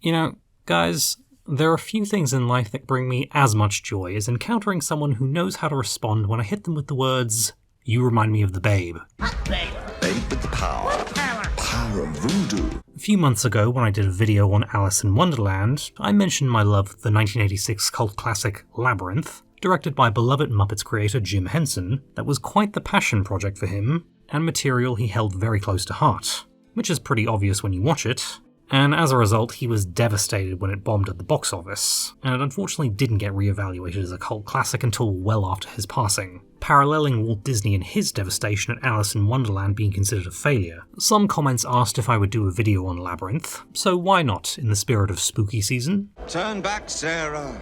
You know, guys, there are few things in life that bring me as much joy as encountering someone who knows how to respond when I hit them with the words, "You remind me of the Babe." What babe? Babe with the power. What power? Power of voodoo. A few months ago, when I did a video on Alice in Wonderland, I mentioned my love for the 1986 cult classic Labyrinth, directed by beloved Muppets creator Jim Henson, that was quite the passion project for him, and material he held very close to heart, which is pretty obvious when you watch it. And as a result, he was devastated when it bombed at the box office, and it unfortunately didn't get re-evaluated as a cult classic until well after his passing, paralleling Walt Disney and his devastation at Alice in Wonderland being considered a failure. Some comments asked if I would do a video on Labyrinth, so why not, in the spirit of spooky season? Turn back, Sarah.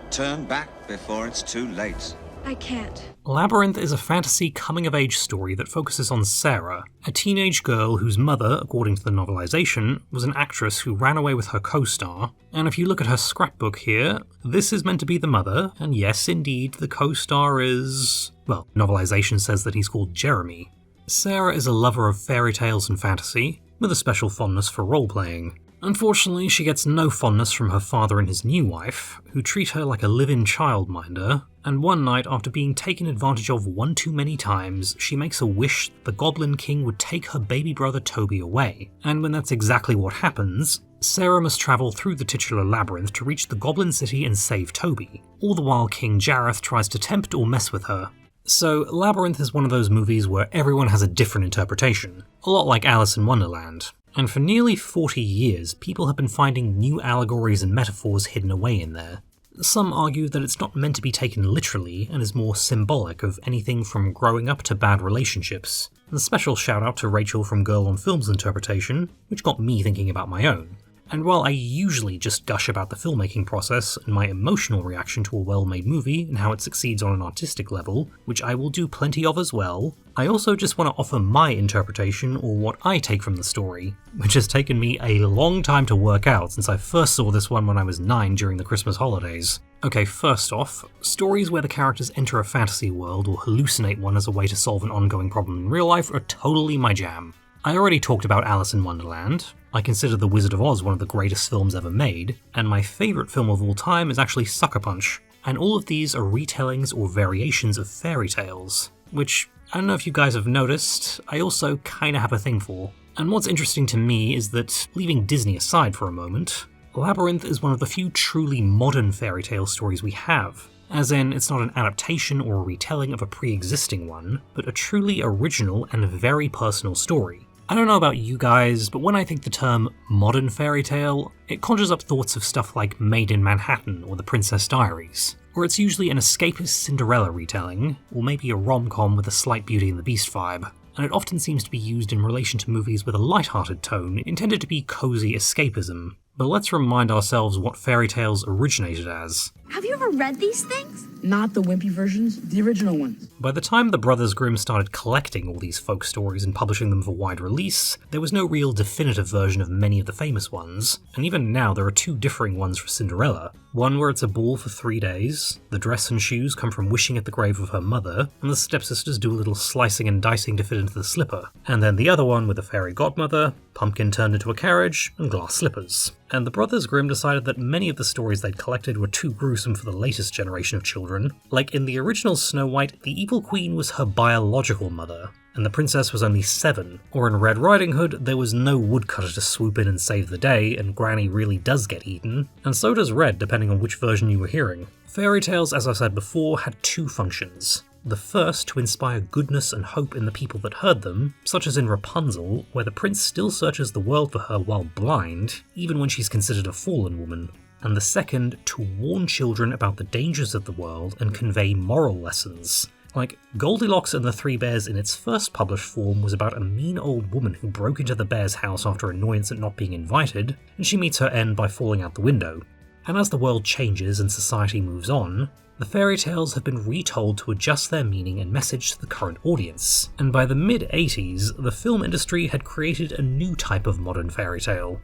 Turn back before it's too late. I can't. Labyrinth is a fantasy coming-of-age story that focuses on Sarah, a teenage girl whose mother, according to the novelization, was an actress who ran away with her co-star, and if you look at her scrapbook here, this is meant to be the mother, and yes, indeed, the co-star is... well, novelization says that he's called Jeremy. Sarah is a lover of fairy tales and fantasy, with a special fondness for role-playing. Unfortunately, she gets no fondness from her father and his new wife, who treat her like a live-in childminder, and one night, after being taken advantage of one too many times, she makes a wish that the Goblin King would take her baby brother Toby away. And when that's exactly what happens, Sarah must travel through the titular labyrinth to reach the Goblin City and save Toby, all the while King Jareth tries to tempt or mess with her. So, Labyrinth is one of those movies where everyone has a different interpretation, a lot like Alice in Wonderland. And for nearly 40 years, people have been finding new allegories and metaphors hidden away in there. Some argue that it's not meant to be taken literally and is more symbolic of anything from growing up to bad relationships. And a special shout out to Rachel from Girl on Film's interpretation, which got me thinking about my own. And while I usually just gush about the filmmaking process and my emotional reaction to a well-made movie and how it succeeds on an artistic level, which I will do plenty of as well, I also just want to offer my interpretation or what I take from the story, which has taken me a long time to work out since I first saw this one when I was 9 during the Christmas holidays. Okay, first off, stories where the characters enter a fantasy world or hallucinate one as a way to solve an ongoing problem in real life are totally my jam. I already talked about Alice in Wonderland. I consider The Wizard of Oz one of the greatest films ever made, and my favourite film of all time is actually Sucker Punch, and all of these are retellings or variations of fairy tales, which, I don't know if you guys have noticed, I also kinda have a thing for. And what's interesting to me is that, leaving Disney aside for a moment, Labyrinth is one of the few truly modern fairy tale stories we have. As in, it's not an adaptation or a retelling of a pre-existing one, but a truly original and very personal story. I don't know about you guys, but when I think the term modern fairy tale, it conjures up thoughts of stuff like Made in Manhattan or The Princess Diaries, where it's usually an escapist Cinderella retelling, or maybe a rom-com with a slight Beauty and the Beast vibe, and it often seems to be used in relation to movies with a light-hearted tone intended to be cozy escapism. But let's remind ourselves what fairy tales originated as. Have you ever read these things? Not the wimpy versions, the original ones. By the time the Brothers Grimm started collecting all these folk stories and publishing them for wide release, there was no real definitive version of many of the famous ones, and even now there are two differing ones for Cinderella. One where it's a ball for 3 days, the dress and shoes come from wishing at the grave of her mother, and the stepsisters do a little slicing and dicing to fit into the slipper. And then the other one with a fairy godmother, pumpkin turned into a carriage, and glass slippers. And the Brothers Grimm decided that many of the stories they'd collected were too gruesome for the latest generation of children. Like in the original Snow White, the evil queen was her biological mother, and the princess was only 7. Or in Red Riding Hood, there was no woodcutter to swoop in and save the day, and Granny really does get eaten, and so does Red depending on which version you were hearing. Fairy tales, as I said before, had two functions. The first to inspire goodness and hope in the people that heard them, such as in Rapunzel, where the prince still searches the world for her while blind, even when she's considered a fallen woman. And the second to warn children about the dangers of the world and convey moral lessons. Like, Goldilocks and the Three Bears in its first published form was about a mean old woman who broke into the bear's house after annoyance at not being invited, and she meets her end by falling out the window. And as the world changes and society moves on, the fairy tales have been retold to adjust their meaning and message to the current audience, and by the mid-80s, the film industry had created a new type of modern fairy tale.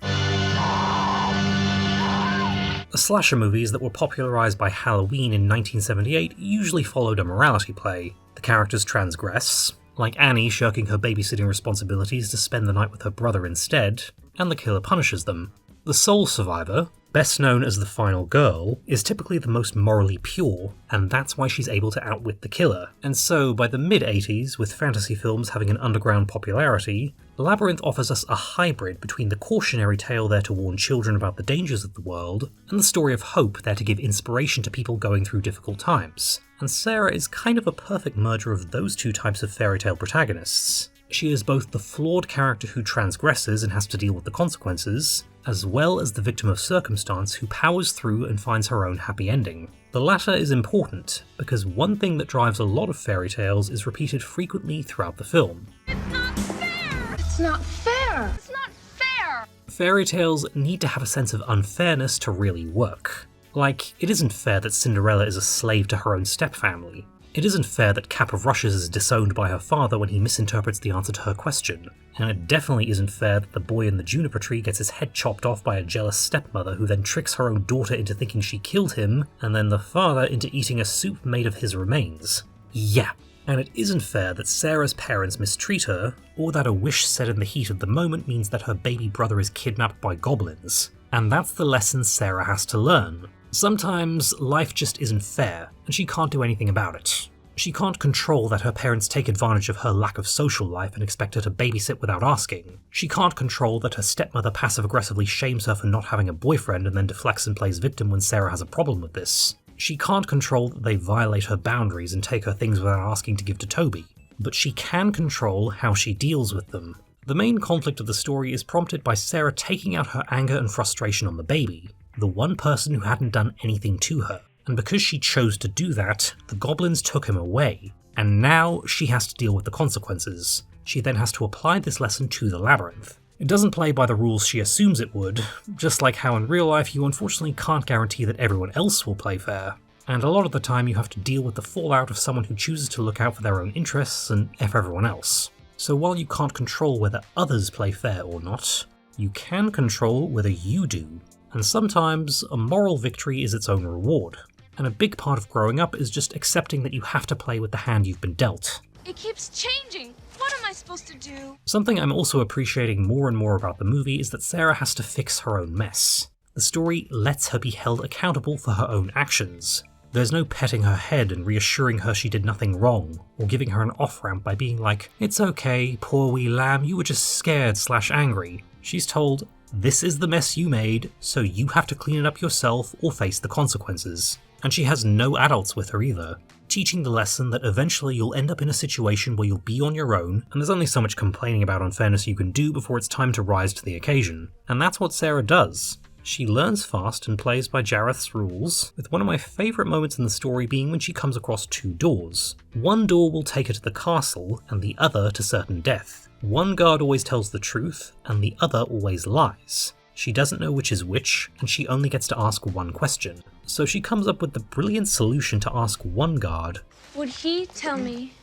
The slasher movies that were popularised by Halloween in 1978 usually followed a morality play. The characters transgress, like Annie shirking her babysitting responsibilities to spend the night with her brother instead, and the killer punishes them. The sole survivor, best known as the final girl, is typically the most morally pure, and that's why she's able to outwit the killer. And so, by the mid-80s, with fantasy films having an underground popularity, Labyrinth offers us a hybrid between the cautionary tale there to warn children about the dangers of the world, and the story of hope there to give inspiration to people going through difficult times. And Sarah is kind of a perfect merger of those two types of fairy tale protagonists. She is both the flawed character who transgresses and has to deal with the consequences, as well as the victim of circumstance who powers through and finds her own happy ending. The latter is important, because one thing that drives a lot of fairy tales is repeated frequently throughout the film. It's not fair! It's not fair! It's not fair! Fairy tales need to have a sense of unfairness to really work. Like, it isn't fair that Cinderella is a slave to her own stepfamily. It isn't fair that Cap of Rushes is disowned by her father when he misinterprets the answer to her question, and it definitely isn't fair that the boy in the juniper tree gets his head chopped off by a jealous stepmother who then tricks her own daughter into thinking she killed him, and then the father into eating a soup made of his remains. Yeah. And it isn't fair that Sarah's parents mistreat her, or that a wish said in the heat of the moment means that her baby brother is kidnapped by goblins. And that's the lesson Sarah has to learn. Sometimes life just isn't fair, and she can't do anything about it. She can't control that her parents take advantage of her lack of social life and expect her to babysit without asking. She can't control that her stepmother passive-aggressively shames her for not having a boyfriend and then deflects and plays victim when Sarah has a problem with this. She can't control that they violate her boundaries and take her things without asking to give to Toby. But she can control how she deals with them. The main conflict of the story is prompted by Sarah taking out her anger and frustration on the baby, the one person who hadn't done anything to her. And because she chose to do that, the goblins took him away, and now she has to deal with the consequences. She then has to apply this lesson to the labyrinth. It doesn't play by the rules she assumes it would, just like how in real life you unfortunately can't guarantee that everyone else will play fair. And a lot of the time you have to deal with the fallout of someone who chooses to look out for their own interests and F everyone else. So while you can't control whether others play fair or not, you can control whether you do. And sometimes a moral victory is its own reward. And a big part of growing up is just accepting that you have to play with the hand you've been dealt. It keeps changing. What am I supposed to do? Something I'm also appreciating more and more about the movie is that Sarah has to fix her own mess. The story lets her be held accountable for her own actions. There's no petting her head and reassuring her she did nothing wrong, or giving her an off-ramp by being like, "It's okay, poor wee lamb, you were just scared/angry." She's told, "This is the mess you made, so you have to clean it up yourself or face the consequences." And she has no adults with her either, teaching the lesson that eventually you'll end up in a situation where you'll be on your own, and there's only so much complaining about unfairness you can do before it's time to rise to the occasion. And that's what Sarah does. She learns fast and plays by Jareth's rules, with one of my favourite moments in the story being when she comes across two doors. One door will take her to the castle, and the other to certain death. One guard always tells the truth, and the other always lies. She doesn't know which is which, and she only gets to ask one question. So she comes up with the brilliant solution to ask one guard, Would he tell me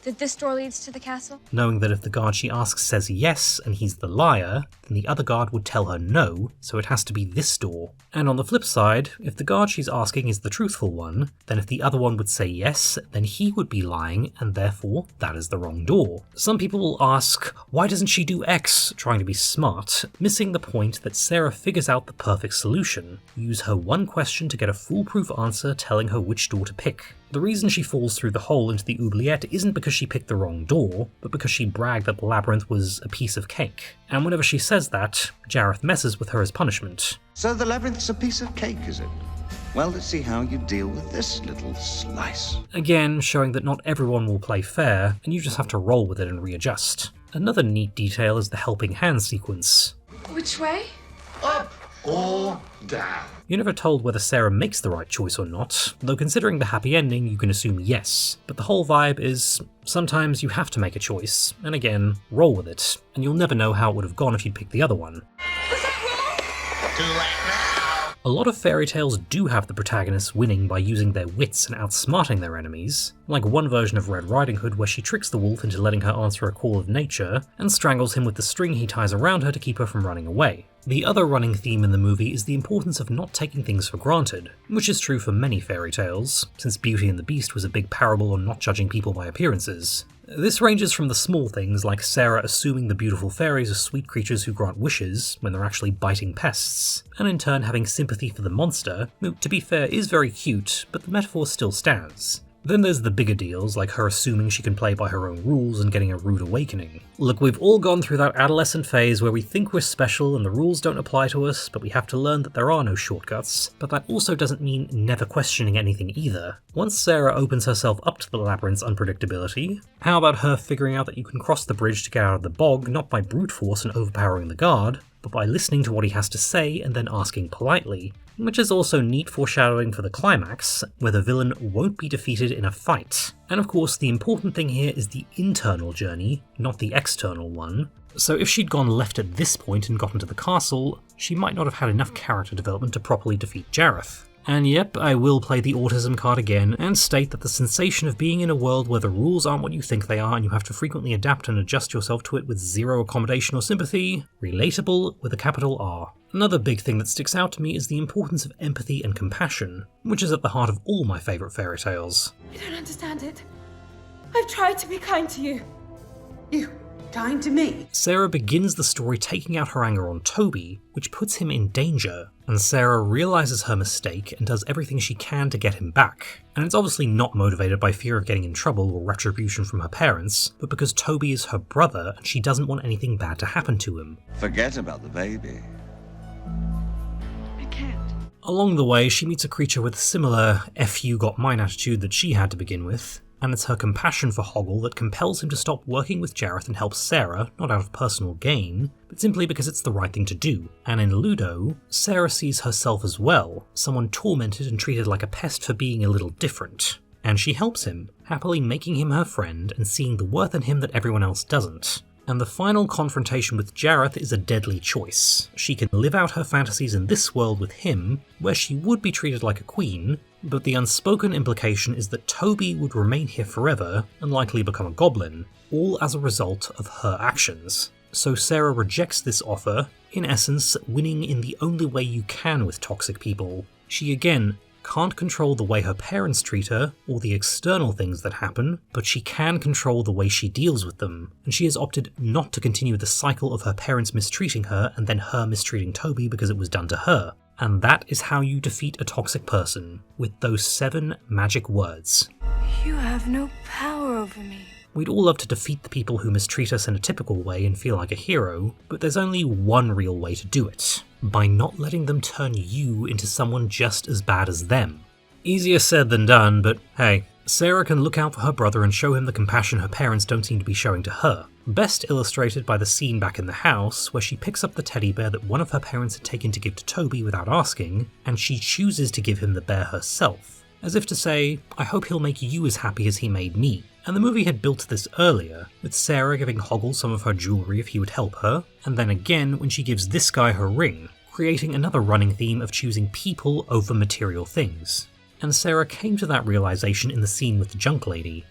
that this door leads to the castle? knowing that if the guard she asks says yes and he's the liar, then the other guard would tell her no, so it has to be this door. And on the flip side, if the guard she's asking is the truthful one, then if the other one would say yes, then he would be lying, and therefore that is the wrong door. Some people will ask, why doesn't she do X, trying to be smart, missing the point that Sarah figures out the perfect solution. Use her one question to get a foolproof answer telling her which door to pick. The reason she falls through the hole into the oubliette isn't because she picked the wrong door, but because she bragged that the labyrinth was a piece of cake. And whenever she says that, Jareth messes with her as punishment. So the labyrinth's a piece of cake, is it? Well, let's see how you deal with this little slice. Again, showing that not everyone will play fair, and you just have to roll with it and readjust. Another neat detail is the helping hand sequence. Which way? Up or down? You're never told whether Sarah makes the right choice or not, though considering the happy ending you can assume yes, but the whole vibe is sometimes you have to make a choice, and again, roll with it, and you'll never know how it would have gone if you'd picked the other one. Was that wrong? Too late now. A lot of fairy tales do have the protagonists winning by using their wits and outsmarting their enemies, like one version of Red Riding Hood where she tricks the wolf into letting her answer a call of nature, and strangles him with the string he ties around her to keep her from running away. The other running theme in the movie is the importance of not taking things for granted, which is true for many fairy tales, since Beauty and the Beast was a big parable on not judging people by appearances. This ranges from the small things like Sarah assuming the beautiful fairies are sweet creatures who grant wishes when they're actually biting pests, and in turn having sympathy for the monster, who, to be fair, is very cute, but the metaphor still stands. Then there's the bigger deals, like her assuming she can play by her own rules and getting a rude awakening. Look, we've all gone through that adolescent phase where we think we're special and the rules don't apply to us, but we have to learn that there are no shortcuts. But that also doesn't mean never questioning anything either. Once Sarah opens herself up to the labyrinth's unpredictability, how about her figuring out that you can cross the bridge to get out of the bog not by brute force and overpowering the guard, but by listening to what he has to say and then asking politely, which is also neat foreshadowing for the climax, where the villain won't be defeated in a fight. And of course, the important thing here is the internal journey, not the external one. So if she'd gone left at this point and gotten to the castle, she might not have had enough character development to properly defeat Jareth. And yep, I will play the autism card again and state that the sensation of being in a world where the rules aren't what you think they are and you have to frequently adapt and adjust yourself to it with zero accommodation or sympathy, relatable with a capital R. Another big thing that sticks out to me is the importance of empathy and compassion, which is at the heart of all my favourite fairy tales. You don't understand it. I've tried to be kind to you. You kind to me? Sarah begins the story taking out her anger on Toby, which puts him in danger, and Sarah realises her mistake and does everything she can to get him back. And it's obviously not motivated by fear of getting in trouble or retribution from her parents, but because Toby is her brother and she doesn't want anything bad to happen to him. Forget about the baby. I can't. Along the way, she meets a creature with a similar "F you got mine" attitude that she had to begin with, and it's her compassion for Hoggle that compels him to stop working with Jareth and help Sarah, not out of personal gain, but simply because it's the right thing to do. And in Ludo, Sarah sees herself as well, someone tormented and treated like a pest for being a little different. And she helps him, happily making him her friend and seeing the worth in him that everyone else doesn't. And the final confrontation with Jareth is a deadly choice. She can live out her fantasies in this world with him, where she would be treated like a queen, but the unspoken implication is that Toby would remain here forever and likely become a goblin, all as a result of her actions. So Sarah rejects this offer, in essence winning in the only way you can with toxic people. She again can't control the way her parents treat her, or the external things that happen, but she can control the way she deals with them, and she has opted not to continue the cycle of her parents mistreating her and then her mistreating Toby because it was done to her. And that is how you defeat a toxic person, with those 7 magic words. You have no power over me. We'd all love to defeat the people who mistreat us in a typical way and feel like a hero, but there's only one real way to do it. By not letting them turn you into someone just as bad as them. Easier said than done, but hey, Sarah can look out for her brother and show him the compassion her parents don't seem to be showing to her. Best illustrated by the scene back in the house, where she picks up the teddy bear that one of her parents had taken to give to Toby without asking, and she chooses to give him the bear herself. As if to say, I hope he'll make you as happy as he made me. And the movie had built this earlier, with Sarah giving Hoggle some of her jewellery if he would help her, and then again when she gives this guy her ring, creating another running theme of choosing people over material things. And Sarah came to that realisation in the scene with the junk lady.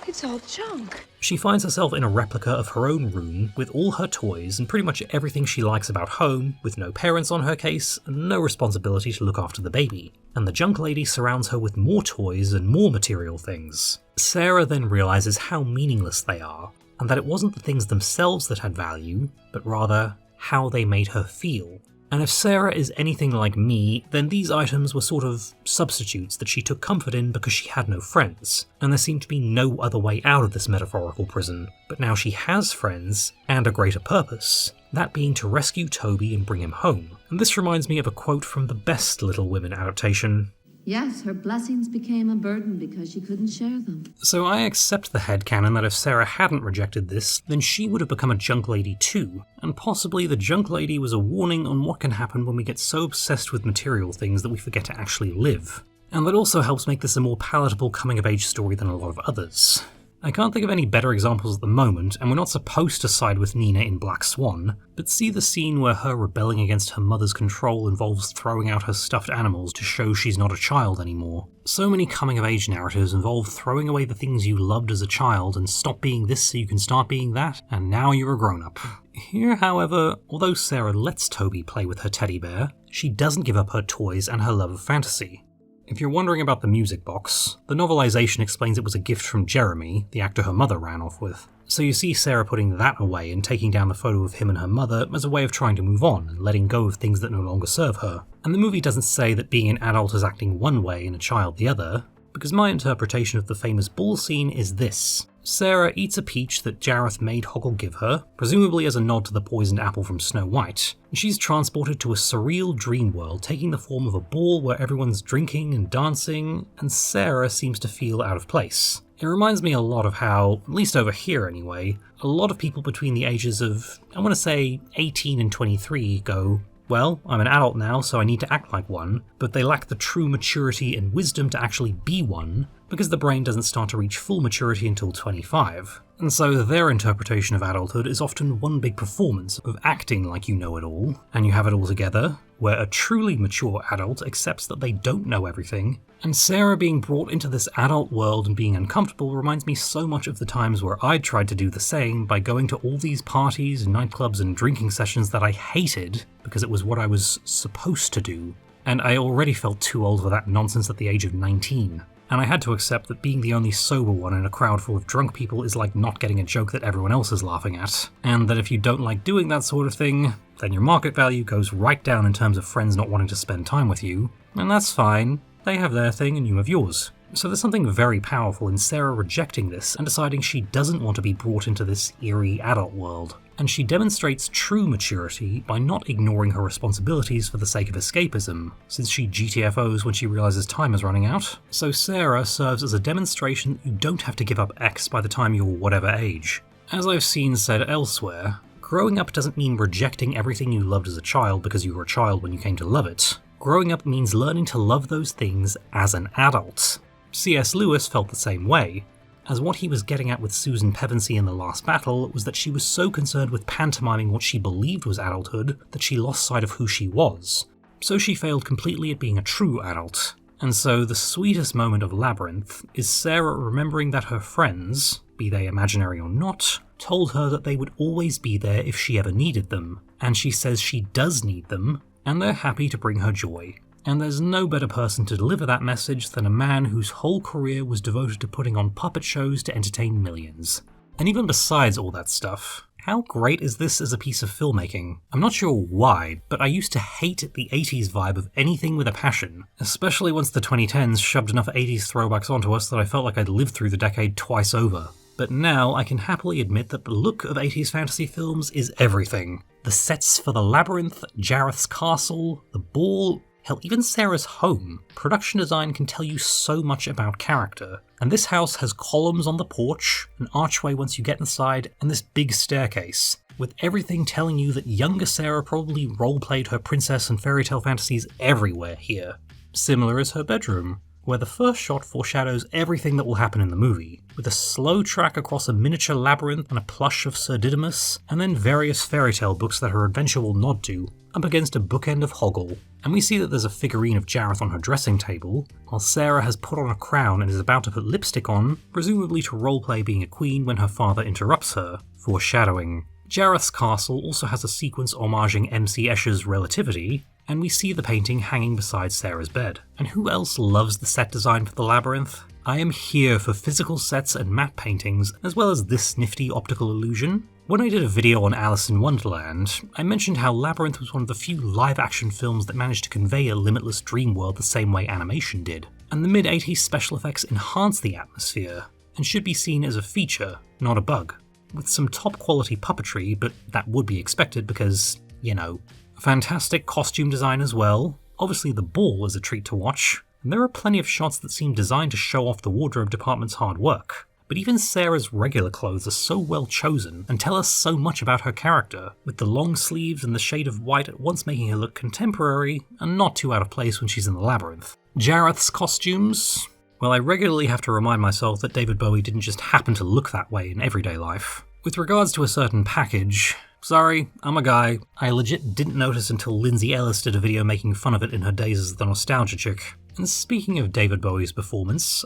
It's all junk. She finds herself in a replica of her own room with all her toys and pretty much everything she likes about home, with no parents on her case and no responsibility to look after the baby. And the junk lady surrounds her with more toys and more material things. Sarah then realises how meaningless they are, and that it wasn't the things themselves that had value, but rather how they made her feel. And if Sarah is anything like me, then these items were sort of substitutes that she took comfort in because she had no friends, and there seemed to be no other way out of this metaphorical prison. But now she has friends, and a greater purpose, that being to rescue Toby and bring him home. And this reminds me of a quote from the best Little Women adaptation. Yes, her blessings became a burden because she couldn't share them. So I accept the headcanon that if Sarah hadn't rejected this, then she would have become a junk lady too, and possibly the junk lady was a warning on what can happen when we get so obsessed with material things that we forget to actually live. And that also helps make this a more palatable coming-of-age story than a lot of others. I can't think of any better examples at the moment, and we're not supposed to side with Nina in Black Swan, but see the scene where her rebelling against her mother's control involves throwing out her stuffed animals to show she's not a child anymore. So many coming-of-age narratives involve throwing away the things you loved as a child and stop being this so you can start being that, and now you're a grown-up. Here, however, although Sarah lets Toby play with her teddy bear, she doesn't give up her toys and her love of fantasy. If you're wondering about the music box, the novelization explains it was a gift from Jeremy, the actor her mother ran off with. So you see Sarah putting that away and taking down the photo of him and her mother as a way of trying to move on and letting go of things that no longer serve her. And the movie doesn't say that being an adult is acting one way and a child the other, because my interpretation of the famous ball scene is this. Sarah eats a peach that Jareth made Hoggle give her, presumably as a nod to the poisoned apple from Snow White, and she's transported to a surreal dream world taking the form of a ball where everyone's drinking and dancing, and Sarah seems to feel out of place. It reminds me a lot of how, at least over here anyway, a lot of people between the ages of, I want to say, 18 and 23 go, well, I'm an adult now, so I need to act like one, but they lack the true maturity and wisdom to actually be one, because the brain doesn't start to reach full maturity until 25. And so their interpretation of adulthood is often one big performance of acting like you know it all, and you have it all together, where a truly mature adult accepts that they don't know everything. And Sarah being brought into this adult world and being uncomfortable reminds me so much of the times where I tried to do the same by going to all these parties, nightclubs and drinking sessions that I hated because it was what I was supposed to do. And I already felt too old for that nonsense at the age of 19. And I had to accept that being the only sober one in a crowd full of drunk people is like not getting a joke that everyone else is laughing at, and that if you don't like doing that sort of thing, then your market value goes right down in terms of friends not wanting to spend time with you, and that's fine. They have their thing and you have yours. So there's something very powerful in Sarah rejecting this and deciding she doesn't want to be brought into this eerie adult world. And she demonstrates true maturity by not ignoring her responsibilities for the sake of escapism, since she GTFOs when she realizes time is running out. So Sarah serves as a demonstration that you don't have to give up X by the time you're whatever age. As I've seen said elsewhere, growing up doesn't mean rejecting everything you loved as a child because you were a child when you came to love it. Growing up means learning to love those things as an adult. C.S. Lewis felt the same way, as what he was getting at with Susan Pevensey in The Last Battle was that she was so concerned with pantomiming what she believed was adulthood that she lost sight of who she was. So she failed completely at being a true adult. And so the sweetest moment of Labyrinth is Sarah remembering that her friends, be they imaginary or not, told her that they would always be there if she ever needed them, and she says she does need them, and they're happy to bring her joy. And there's no better person to deliver that message than a man whose whole career was devoted to putting on puppet shows to entertain millions. And even besides all that stuff, how great is this as a piece of filmmaking? I'm not sure why, but I used to hate the 80s vibe of anything with a passion, especially once the 2010s shoved enough 80s throwbacks onto us that I felt like I'd lived through the decade twice over. But now I can happily admit that the look of 80s fantasy films is everything. The sets for the Labyrinth, Jareth's castle, the ball, hell, even Sarah's home. Production design can tell you so much about character. And this house has columns on the porch, an archway once you get inside, and this big staircase, with everything telling you that younger Sarah probably roleplayed her princess and fairy tale fantasies everywhere here. Similar is her bedroom, where the first shot foreshadows everything that will happen in the movie, with a slow track across a miniature labyrinth and a plush of Sir Didymus, and then various fairy tale books that her adventure will nod to, up against a bookend of Hoggle. And we see that there's a figurine of Jareth on her dressing table, while Sarah has put on a crown and is about to put lipstick on, presumably to roleplay being a queen when her father interrupts her, foreshadowing. Jareth's castle also has a sequence homaging M.C. Escher's Relativity, and we see the painting hanging beside Sarah's bed. And who else loves the set design for the Labyrinth? I am here for physical sets and map paintings, as well as this nifty optical illusion. When I did a video on Alice in Wonderland, I mentioned how Labyrinth was one of the few live-action films that managed to convey a limitless dream world the same way animation did, and the mid-80s special effects enhanced the atmosphere, and should be seen as a feature, not a bug, with some top-quality puppetry, but that would be expected because, you know. Fantastic costume design as well. Obviously the ball is a treat to watch, and there are plenty of shots that seem designed to show off the wardrobe department's hard work. But even Sarah's regular clothes are so well chosen and tell us so much about her character, with the long sleeves and the shade of white at once making her look contemporary and not too out of place when she's in the Labyrinth. Jareth's costumes? Well, I regularly have to remind myself that David Bowie didn't just happen to look that way in everyday life. With regards to a certain package, sorry, I'm a guy. I legit didn't notice until Lindsay Ellis did a video making fun of it in her days as the nostalgia chick. And speaking of David Bowie's performance...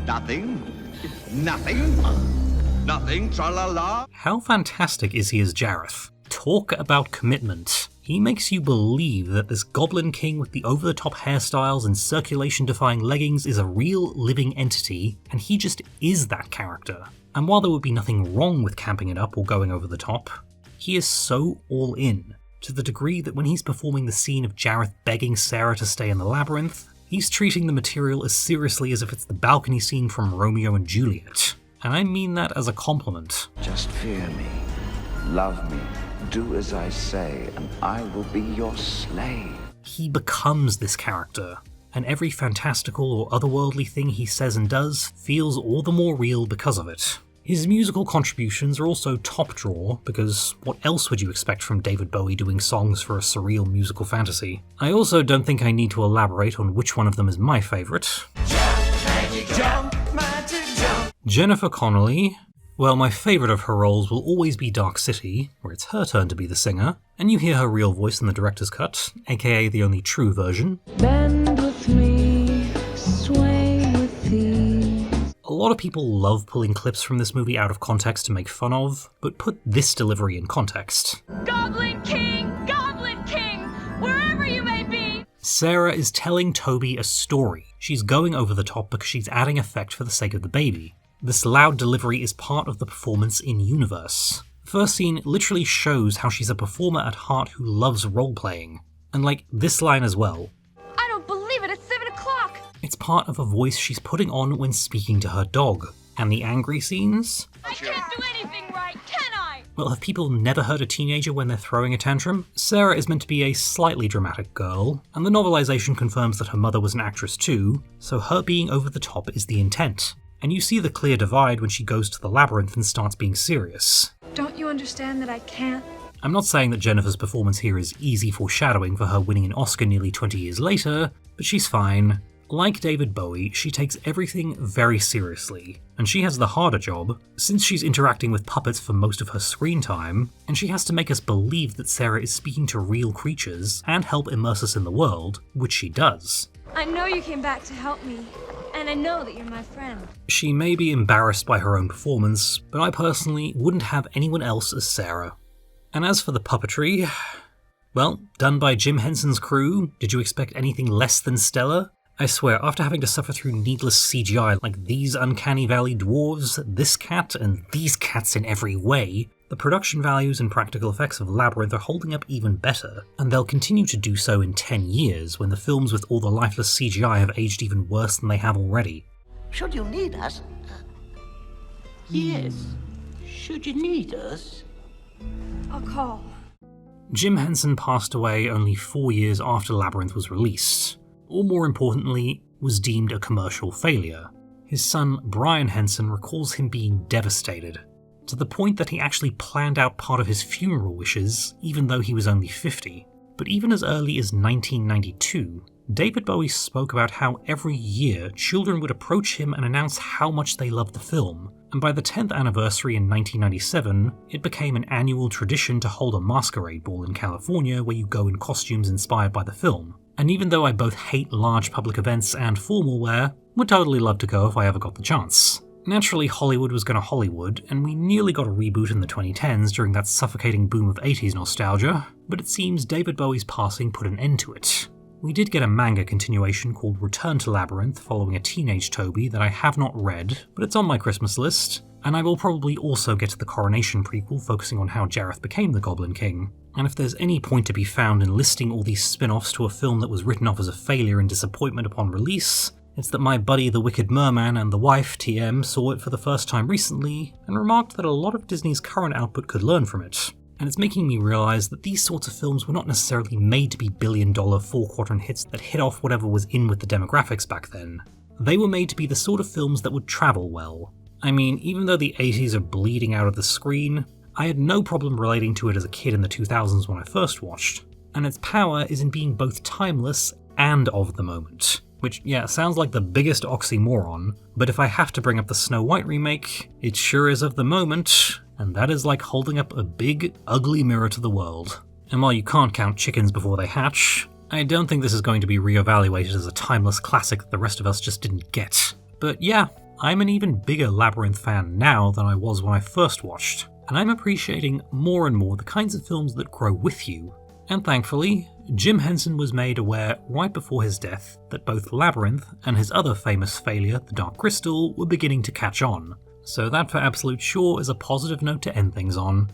Nothing, tra-la-la. How fantastic is he as Jareth? Talk about commitment. He makes you believe that this Goblin King with the over-the-top hairstyles and circulation-defying leggings is a real living entity, and he just is that character. And while there would be nothing wrong with camping it up or going over the top, he is so all in, to the degree that when he's performing the scene of Jareth begging Sarah to stay in the labyrinth, he's treating the material as seriously as if it's the balcony scene from Romeo and Juliet. And I mean that as a compliment. Just fear me, love me, do as I say, and I will be your slave. He becomes this character, and every fantastical or otherworldly thing he says and does feels all the more real because of it. His musical contributions are also top drawer, because what else would you expect from David Bowie doing songs for a surreal musical fantasy? I also don't think I need to elaborate on which one of them is my favourite. Jennifer Connelly. Well, my favourite of her roles will always be Dark City, where it's her turn to be the singer, and you hear her real voice in the director's cut, aka the only true version. Bend with me, sway with thee. A lot of people love pulling clips from this movie out of context to make fun of, but put this delivery in context. Goblin King, wherever you may be. Sarah is telling Toby a story. She's going over the top because she's adding effect for the sake of the baby. This loud delivery is part of the performance in-universe. The first scene literally shows how she's a performer at heart who loves role-playing. And like this line as well. I don't believe it, it's 7 o'clock. It's part of a voice she's putting on when speaking to her dog. And the angry scenes? I can't do anything right, can I? Well, have people never heard a teenager when they're throwing a tantrum? Sarah is meant to be a slightly dramatic girl, and the novelization confirms that her mother was an actress too, so her being over the top is the intent. And you see the clear divide when she goes to the labyrinth and starts being serious. Don't you understand that I can't? I'm not saying that Jennifer's performance here is easy foreshadowing for her winning an Oscar nearly 20 years later, but she's fine. Like David Bowie, she takes everything very seriously, and she has the harder job, since she's interacting with puppets for most of her screen time, and she has to make us believe that Sarah is speaking to real creatures and help immerse us in the world, which she does. I know you came back to help me, and I know that you're my friend. She may be embarrassed by her own performance, but I personally wouldn't have anyone else as Sarah. And as for the puppetry, well, done by Jim Henson's crew, did you expect anything less than stellar? I swear, after having to suffer through needless CGI like these Uncanny Valley dwarves, this cat, and these cats in every way, the production values and practical effects of Labyrinth are holding up even better, and they'll continue to do so in 10 years when the films with all the lifeless CGI have aged even worse than they have already. Should you need us? Yes. Should you need us? I'll call. Jim Henson passed away only 4 years after Labyrinth was released, or more importantly, was deemed a commercial failure. His son Brian Henson recalls him being devastated, to the point that he actually planned out part of his funeral wishes, even though he was only 50. But even as early as 1992, David Bowie spoke about how every year children would approach him and announce how much they loved the film, and by the 10th anniversary in 1997, it became an annual tradition to hold a masquerade ball in California where you go in costumes inspired by the film. And even though I both hate large public events and formal wear, would totally love to go if I ever got the chance. Naturally, Hollywood was gonna Hollywood, and we nearly got a reboot in the 2010s during that suffocating boom of 80s nostalgia, but it seems David Bowie's passing put an end to it. We did get a manga continuation called Return to Labyrinth following a teenage Toby that I have not read, but it's on my Christmas list, and I will probably also get to the Coronation prequel focusing on how Jareth became the Goblin King. And if there's any point to be found in listing all these spin-offs to a film that was written off as a failure and disappointment upon release, it's that my buddy the Wicked Merman and the wife, TM, saw it for the first time recently, and remarked that a lot of Disney's current output could learn from it. And it's making me realise that these sorts of films were not necessarily made to be billion-dollar, four-quadrant hits that hit off whatever was in with the demographics back then. They were made to be the sort of films that would travel well. I mean, even though the 80s are bleeding out of the screen, I had no problem relating to it as a kid in the 2000s when I first watched, and its power is in being both timeless and of the moment. Which, yeah, sounds like the biggest oxymoron, but if I have to bring up the Snow White remake, it sure is of the moment, and that is like holding up a big, ugly mirror to the world. And while you can't count chickens before they hatch, I don't think this is going to be re-evaluated as a timeless classic that the rest of us just didn't get. But yeah, I'm an even bigger Labyrinth fan now than I was when I first watched, and I'm appreciating more and more the kinds of films that grow with you, And thankfully, Jim Henson was made aware right before his death that both Labyrinth and his other famous failure, The Dark Crystal, were beginning to catch on. So that for absolute sure is a positive note to end things on.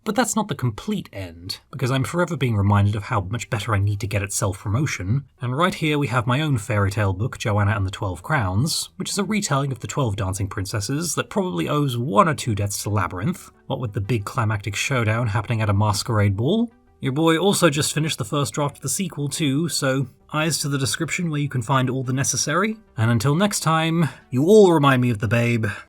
But that's not the complete end, because I'm forever being reminded of how much better I need to get at self-promotion, and right here we have my own fairy tale book, Joanna and the 12 Crowns, which is a retelling of the 12 dancing princesses that probably owes 1 or 2 deaths to Labyrinth, what with the big climactic showdown happening at a masquerade ball. Your boy also just finished the first draft of the sequel too, so eyes to the description where you can find all the necessary, and until next time, you all remind me of the babe.